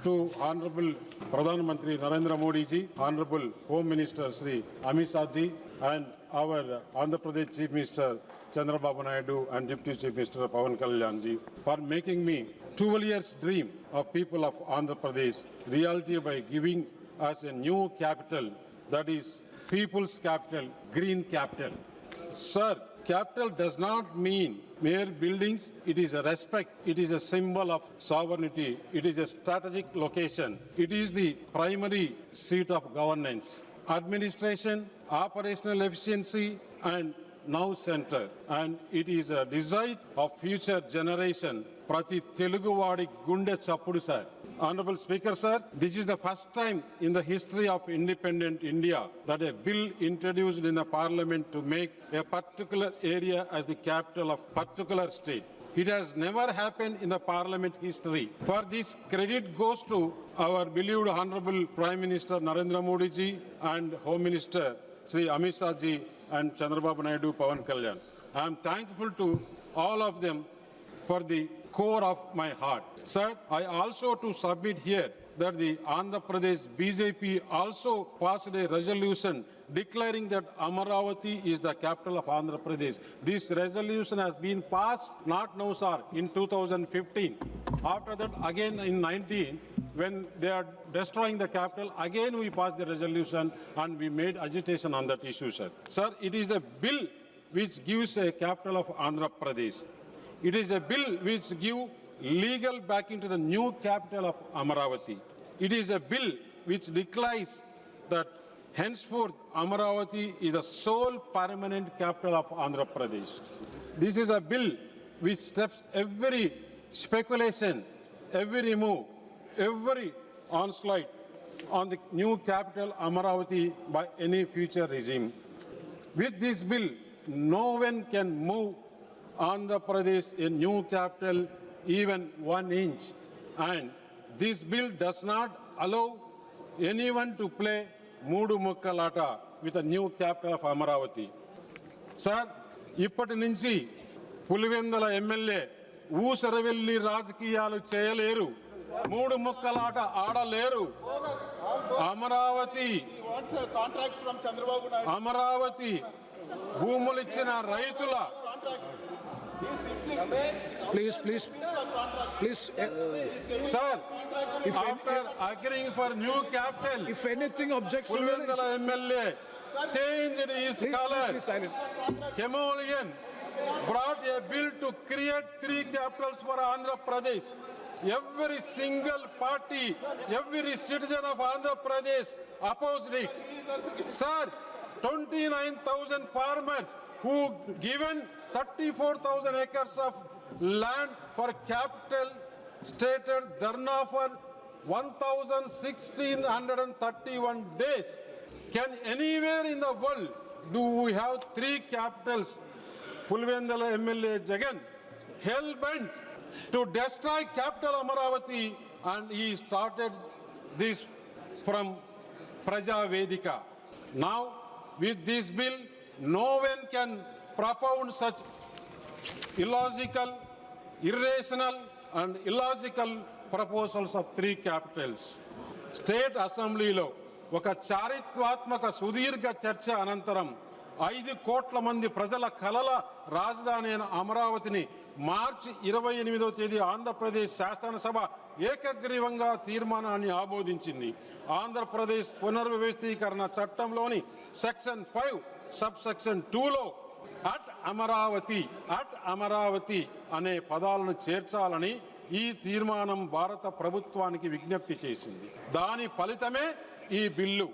to Honorable Pradhan Mantri Narendra Modi ji, Honorable Home Minister Sri Amit Shah ji, and our Andhra Pradesh Chief Minister Chandrababu Naidu and Deputy Chief Minister Pawan Kalyan ji for making me 12 years dream of people of Andhra Pradesh reality by giving us a new capital, that is people's capital, green capital. Sir, capital does not mean mere buildings. It is a respect. It is a symbol of sovereignty. It is a strategic location. It is the primary seat of governance, administration, operational efficiency, and now center. And it is a desire of future generation. Prati Telugu Vadi Gunde Chappudu, sir. Honorable Speaker, sir, this is the first time in the history of independent India that a bill introduced in a parliament to make a particular area as the capital of particular state. It has never happened in the parliament history. For this, credit goes to our beloved Honorable Prime Minister Narendra Modi ji and Home Minister Sri Amit Shah ji and Chandrababu Naidu, Pawan Kalyan. I am thankful to all of them for the core of my heart. Sir, I also to submit here that the Andhra Pradesh BJP also passed a resolution declaring that Amaravati is the capital of Andhra Pradesh. This resolution has been passed not now, sir, in 2015. After that, again in 19, when they are destroying the capital, again we passed the resolution and we made agitation on that issue, sir. Sir, it is a bill which gives a capital of Andhra Pradesh. It is a bill which gives legal backing to the new capital of Amaravati. It is a bill which declares that henceforth Amaravati is the sole permanent capital of Andhra Pradesh. This is a bill which stops every speculation, every move, every onslaught on the new capital Amaravati by any future regime. With this bill, no one can move Andhra Pradesh a new capital even 1 inch, and this bill does not allow anyone to play Moodu Mukkalata with a new capital of Amaravati. Sir, ఇప్పటి నుంచి Pulivendula MLA ఊసరవెల్లి రాజకీయాలు చేయలేరు, మూడు ముక్కలాట ఆడలేరు. అమరావతి భూములిచ్చిన రైతుల Please. Sir, after agreeing for new capital, If anything objects, Pulvendala MLA changed his color. please silence. Himalayan brought a bill to create 3 capitals for Andhra Pradesh. Every single party, every citizen of Andhra Pradesh opposed it. Sir, 29,000 farmers who given 34,000 acres of land for capital stated dharna for 1,631 days. Can anywhere in the world do we have 3 capitals? Pulvendala MLA Jagan hell-bent to destroy capital Amaravati, and he started this from Praja Vedika. Now, with this bill, no one can propound such illogical, irrational and illogical proposals of 3 capitals. State Assembly lo oka చారిత్రాత్మక సుదీర్ఘ చర్చ అనంతరం 5 కోట్ల మంది ప్రజల కలల రాజధాని అయిన అమరావతిని మార్చి 28వ తేదీ ఆంధ్రప్రదేశ్ శాసనసభ ఏకగ్రీవంగా తీర్మానాన్ని ఆమోదించింది. ఆంధ్రప్రదేశ్ పునర్వ్యవస్థీకరణ చట్టంలోని సెక్షన్ 5 సబ్ సెక్షన్ 2లో అట్ అమరావతి అనే పదాలను చేర్చాలని ఈ తీర్మానం భారత ప్రభుత్వానికి విజ్ఞప్తి చేసింది. దాని ఫలితమే ఈ బిల్లు.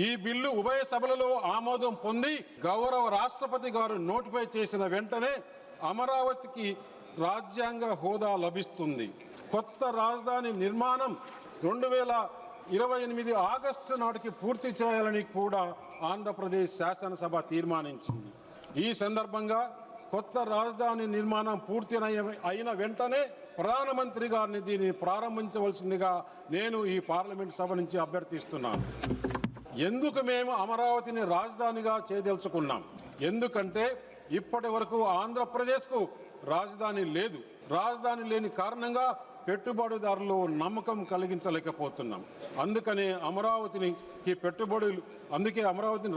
ఈ బిల్లు ఉభయ సభలలో ఆమోదం పొంది గౌరవ రాష్ట్రపతి గారు నోటిఫై చేసిన వెంటనే అమరావతికి రాజ్యాంగ హోదా లభిస్తుంది. కొత్త రాజధాని నిర్మాణం 2028 ఆగస్టు నాటికి పూర్తి చేయాలని కూడా ఆంధ్రప్రదేశ్ శాసనసభ తీర్మానించింది. ఈ సందర్భంగా కొత్త రాజధాని నిర్మాణం పూర్తి అయిన వెంటనే ప్రధానమంత్రి గారిని దీన్ని ప్రారంభించవలసిందిగా నేను ఈ పార్లమెంట్ సభ నుంచి అభ్యర్థిస్తున్నాను. ఎందుకు మేము అమరావతిని రాజధానిగా చేయదలుచుకున్నాం? ఎందుకంటే ఇప్పటి వరకు ఆంధ్రప్రదేశ్కు రాజధాని లేదు. రాజధాని లేని కారణంగా పెట్టుబడిదారులు నమ్మకం కలిగించలేకపోతున్నాం. అందుకనే అమరావతిని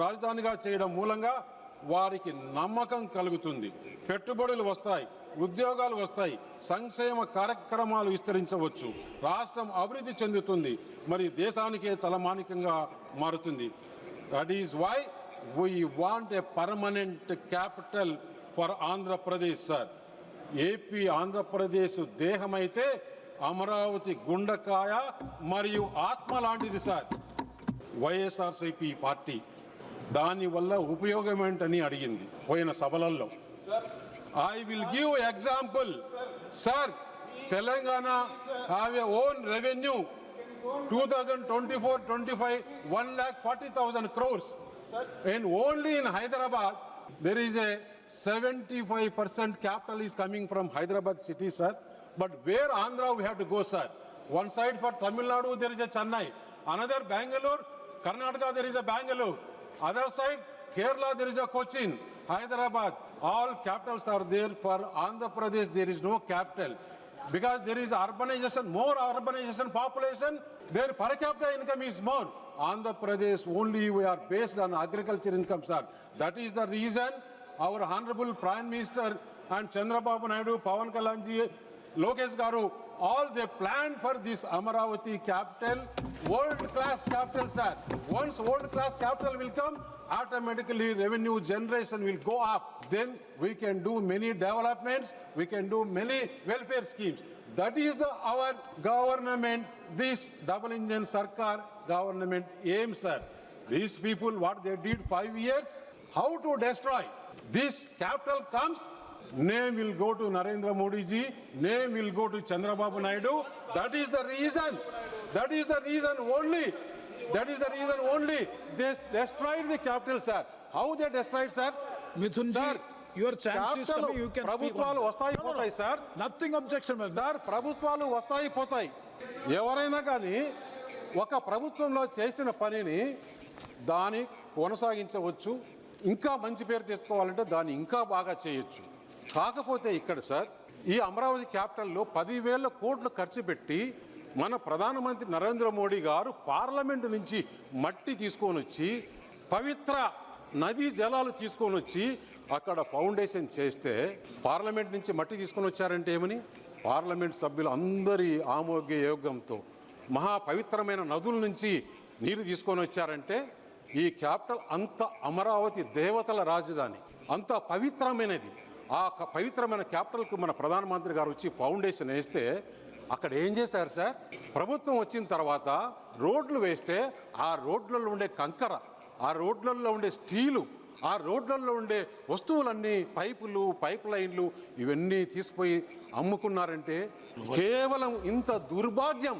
రాజధానిగా చేయడం మూలంగా వారికి నమ్మకం కలుగుతుంది. పెట్టుబడులు వస్తాయి, ఉద్యోగాలు వస్తాయి, సంక్షేమ కార్యక్రమాలు విస్తరించవచ్చు, రాష్ట్రం అభివృద్ధి చెందుతుంది, మరి దేశానికే తలమానికంగా మారుతుంది. That is why we want a permanent capital for Andhra Pradesh sir. AP Andhra Pradesh దేహమైతే Amaravati గుండకాయ మరియు ఆత్మ లాంటిది సార్. వైఎస్ఆర్సీపీ పార్టీ దానివల్ల ఉపయోగం ఏంటని అడిగింది పోయిన సభలలో. I will give example sir. Telangana have a own revenue 2024-25 1,40,000 crores, and only in Hyderabad there is a 75% capital is coming from Hyderabad city, sir. But where Andhra we have to go, sir? One side for Tamil Nadu there is a Chennai, another Bangalore, Karnataka there is a Bangalore, other side Kerala there is a Cochin, Hyderabad. All capitals are there. For Andhra Pradesh there is no capital because there is urbanization, more urbanization population, their per capita income is more. Andhra Pradesh only we are based on agriculture income, sir. That is the reason our honorable Prime Minister and Chandrababu Naidu, Pawan Kalyan ji, Lokesh Garu, all they planned for this Amaravati capital, world-class capital, sir. Once world-class capital will come, automatically revenue generation will go up. Then we can do many developments, we can do many welfare schemes. That is our government, this double engine Sarkar government aim, sir. These people, what they did 5 years, how to destroy. This capital comes, name will go to Narendra Modi ji, name will go to Chandrababu Naidu. That is the reason. That is the reason only. That is the reason only they destroyed the capital, sir. How they destroyed, sir? Mithun ji, your chance is coming. You can speak. ప్రభుత్వాలు వస్తాయి పోతాయి sir. Nothing objection, sir. Sir ప్రభుత్వాలు వస్తాయి పోతాయి. ఎవరైనా కానీ ఒక ప్రభుత్వంలో చేసిన పనిని దాన్ని కొనసాగించవచ్చు, ఇంకా మంచి పేరు తెచ్చుకోవాలంటే దాన్ని ఇంకా బాగా చేయొచ్చు. కాకపోతే ఇక్కడ సార్ ఈ అమరావతి క్యాపిటల్లో 10,000 కోట్లు ఖర్చు పెట్టి మన ప్రధానమంత్రి నరేంద్ర మోడీ గారు పార్లమెంటు నుంచి మట్టి తీసుకొని వచ్చి పవిత్ర నదీ జలాలు తీసుకొని వచ్చి అక్కడ ఫౌండేషన్ చేస్తే, పార్లమెంట్ నుంచి మట్టి తీసుకొని వచ్చారంటే ఏమని, పార్లమెంట్ సభ్యులు అందరి ఆమోగ్య యోగంతో మహా పవిత్రమైన నదుల నుంచి నీరు తీసుకొని వచ్చారంటే ఈ క్యాపిటల్ అంత అమరావతి దేవతల రాజధాని, అంత పవిత్రమైనది. ఆ పవిత్రమైన క్యాపిటల్కు మన ప్రధానమంత్రి గారు వచ్చి ఫౌండేషన్ వేస్తే అక్కడ ఏం చేశారు సార్? ప్రభుత్వం వచ్చిన తర్వాత రోడ్లు వేస్తే ఆ రోడ్లలో ఉండే కంకర, ఆ రోడ్లలో ఉండే స్టీలు, ఆ రోడ్లలో ఉండే వస్తువులన్నీ పైపులు, పైప్ లైన్లు ఇవన్నీ తీసుకుపోయి అమ్ముకున్నారంటే కేవలం ఇంత దుర్భాగ్యం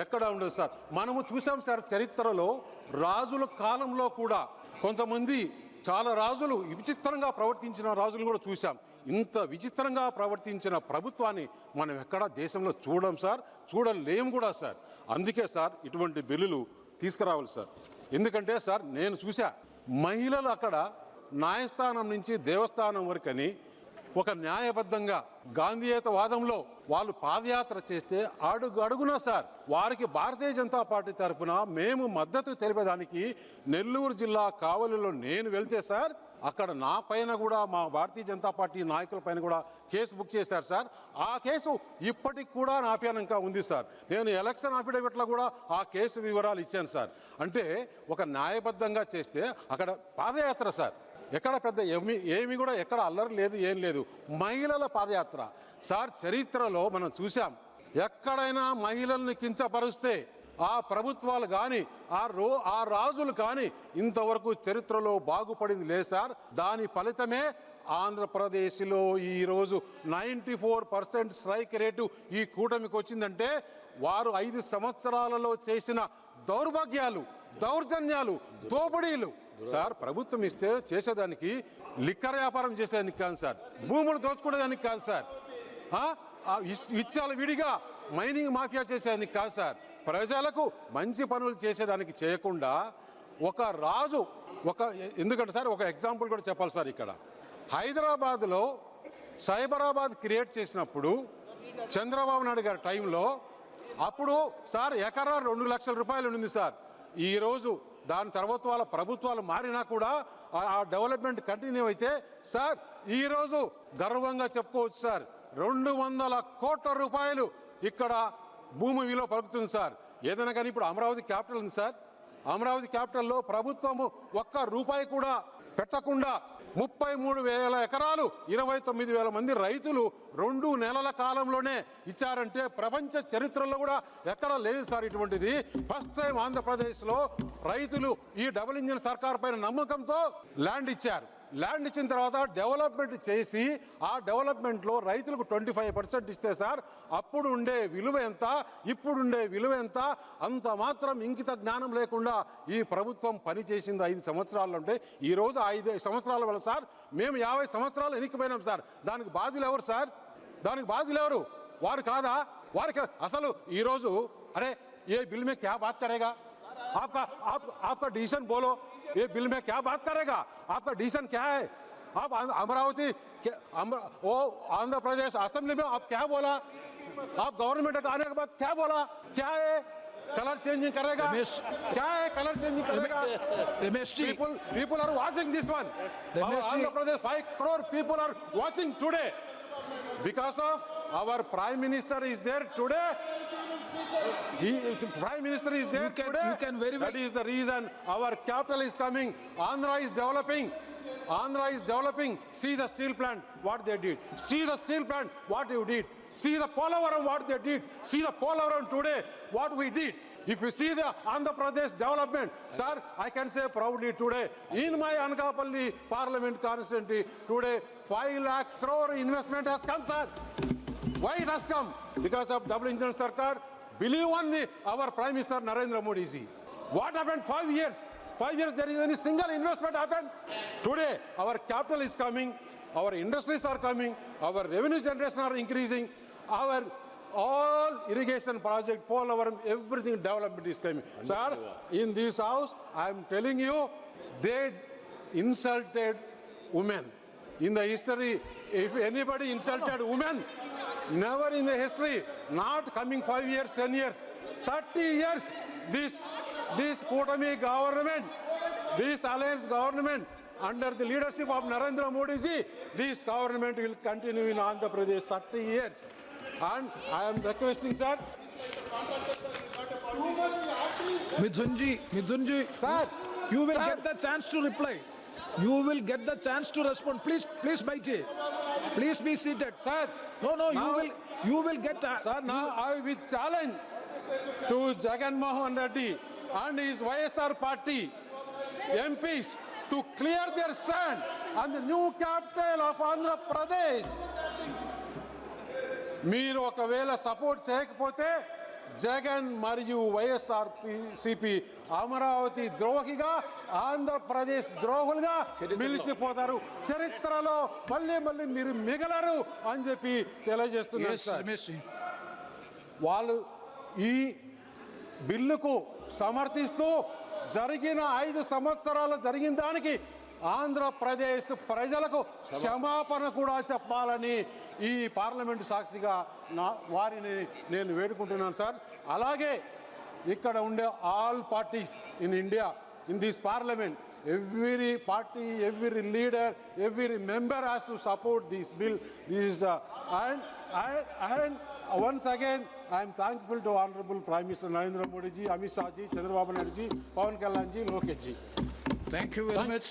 ఎక్కడ ఉండదు సార్. మనము చూసాం సార్ చరిత్రలో, రాజుల కాలంలో కూడా కొంతమంది చాలా రాజులు విచిత్రంగా ప్రవర్తించిన రాజులు కూడా చూసాం. ఇంత విచిత్రంగా ప్రవర్తించిన ప్రభుత్వాన్ని మనం ఎక్కడా దేశంలో చూడం సార్, చూడలేము కూడా సార్. అందుకే సార్ ఇటువంటి బిల్లులు తీసుకురావాలి సార్. ఎందుకంటే సార్ నేను చూసా మహిళలు అక్కడ న్యాయస్థానం నుంచి దేవస్థానం వరకని ఒక న్యాయబద్ధంగా గాంధీయేత వాదంలో వాళ్ళు పాదయాత్ర చేస్తే అడుగు అడుగున సార్ వారికి భారతీయ జనతా పార్టీ తరఫున మేము మద్దతు తెలిపేదానికి నెల్లూరు జిల్లా కావలిలో నేను వెళ్తే సార్ అక్కడ నా పైన కూడా మా భారతీయ జనతా పార్టీ నాయకుల పైన కూడా కేసు బుక్ చేశారు సార్. ఆ కేసు ఇప్పటికి కూడా నా పైన ఇంకా ఉంది సార్. నేను ఎలక్షన్ అఫిడవిట్లో కూడా ఆ కేసు వివరాలు ఇచ్చాను సార్. అంటే ఒక న్యాయబద్ధంగా చేస్తే అక్కడ పాదయాత్ర సార్, ఎక్కడ పెద్ద ఏమి కూడా ఎక్కడ అల్లరి లేదు, ఏం లేదు. మహిళల పాదయాత్ర సార్ చరిత్రలో మనం చూసాం. ఎక్కడైనా మహిళల్ని కించపరుస్తే ఆ ప్రభుత్వాలు కానీ ఆ రాజులు కానీ ఇంతవరకు చరిత్రలో బాగుపడింది లేదు సార్. దాని ఫలితమే ఆంధ్రప్రదేశ్లో ఈరోజు 94% స్ట్రైక్ రేటు ఈ కూటమికి వచ్చిందంటే వారు 5 సంవత్సరాలలో చేసిన దౌర్భాగ్యాలు, దౌర్జన్యాలు, దోపిడీలు సార్. ప్రభుత్వం ఇస్తే చేసేదానికి లిక్కర్ వ్యాపారం చేసేదానికి కాదు సార్, భూములు దోచుకునేదానికి కాదు సార్, ఇచ్చాల విడిగా మైనింగ్ మాఫియా చేసేదానికి కాదు సార్, ప్రజలకు మంచి పనులు చేసేదానికి చేయకుండా ఒక రాజు ఎందుకంటే సార్ ఒక ఎగ్జాంపుల్ కూడా చెప్పాలి సార్. ఇక్కడ హైదరాబాద్లో సైబరాబాద్ క్రియేట్ చేసినప్పుడు చంద్రబాబు నాయుడు గారి టైంలో అప్పుడు సార్ ఎకరా 2 లక్షల రూపాయలు ఉండింది సార్. ఈరోజు దాని తర్వాత వాళ్ళ ప్రభుత్వాలు మారినా కూడా ఆ డెవలప్మెంట్ కంటిన్యూ అయితే సార్ ఈరోజు గర్వంగా చెప్పుకోవచ్చు సార్ 200 కోట్ల రూపాయలు ఇక్కడ భూమి విలువ పలుకుతుంది సార్. ఏదైనా కానీ ఇప్పుడు అమరావతి క్యాపిటల్ ఉంది సార్. అమరావతి క్యాపిటల్లో ప్రభుత్వము ఒక్క రూపాయి కూడా పెట్టకుండా 33,000 ఎకరాలు 29,000 మంది రైతులు 2 నెలల కాలంలోనే ఇచ్చారంటే ప్రపంచ చరిత్రలో కూడా ఎక్కడ లేదు సార్ ఇటువంటిది. ఫస్ట్ టైం ఆంధ్రప్రదేశ్లో రైతులు ఈ డబుల్ ఇంజిన్ సర్కార్ పైన నమ్మకంతో ల్యాండ్ ఇచ్చారు. ల్యాండ్ ఇచ్చిన తర్వాత డెవలప్మెంట్ చేసి ఆ డెవలప్మెంట్లో రైతులకు 25% ఇస్తే సార్ అప్పుడు ఉండే విలువ ఎంత, ఇప్పుడు ఉండే విలువ ఎంత, అంత మాత్రం ఇంకిత జ్ఞానం లేకుండా ఈ ప్రభుత్వం పనిచేసింది 5 సంవత్సరాలు. అంటే ఈరోజు 5 సంవత్సరాల వల్ల సార్ మేము 50 సంవత్సరాలు ఎన్నికపోయినాం సార్. దానికి బాధ్యులు ఎవరు సార్? దానికి బాధ్యులు ఎవరు? వారు కాదా? వారికి అసలు ఈరోజు అరే ఏ బిల్ మే క్యా బాత్ కరేగా, आपका डिसीजन बोलो, ये बिल में क्या बात करेगा, आपका डिसीजन क्या है? आप अमरावती वो आंध्र प्रदेश असेंबली में आप क्या बोला? आप गवर्नमेंट का आने के बाद क्या बोला? क्या है? कलर चेंजिंग करेगा? क्या है कलर चेंजिंग करेगा? people are watching this one. Andhra Pradesh 5 crore people are watching today because of our prime minister is there today. Prime Minister is there today. You can very well. That is the reason our capital is coming. Andhra is developing. Andhra is developing. See the steel plant, what they did. See the steel plant, what you did. See the Polavaram, what they did. See the Polavaram today, what we did. If you see the Andhra Pradesh development, sir, I can say proudly today, in my Anakapalli Parliament constituency, today 5 lakh crore investment has come, sir. Why it has come? Because of double engine Sarkar. Believe on our Prime Minister Narendra Modi ji. What happened 5 years? 5 years there is any single investment happened? Today our capital is coming, our industries are coming, our revenue generation are increasing, our all irrigation project, Polavaram, everything development is coming. Sir, in this house, I am telling you, they insulted women. In the history, if anybody insulted women, never in the history, not coming 5 years, 10 years, 30 years, this Kotami government, this alliance government, under the leadership of Narendra Modi ji, this government will continue in Andhra Pradesh 30 years. And I am requesting, sir. Mithunji, Sir, you will sir. get the chance to reply. You will get the chance to respond. Please, Baiti. Please be seated. Sir, No, now- you will get. Sir, now I will challenge to Jagan Mohan Reddy and his YSR party MPs to clear their stand on the new capital of Andhra Pradesh. మీరు ఒకవేళ support చేయకపోతే జగన్ మరియు వైఎస్ఆర్సీపీ అమరావతి ద్రోహిగా ఆంధ్రప్రదేశ్ ద్రోహులుగా నిలిచిపోతారు. చరిత్రలో మళ్ళీ మీరు మిగలరు అని చెప్పి తెలియజేస్తున్నారు Yes, సార్. Ramesh ji. వాళ్ళు ఈ బిల్లుకు సమర్థిస్తూ జరిగిన 5 సంవత్సరాలు జరిగిన దానికి ఆంధ్రప్రదేశ్ ప్రజలకు క్షమాపణ కూడా చెప్పాలని ఈ పార్లమెంటు సాక్షిగా వారిని నేను వేడుకుంటున్నాను సార్. అలాగే ఇక్కడ ఉండే all parties in India in this parliament, every party, every leader, every member has to support this bill. This is and once again I am thankful to Honorable Prime Minister Narendra Modi ji, Amit Shah ji, Chandrababu Naidu ji, Pawan Kalyan ji, Lokesh ji. Thank you very much.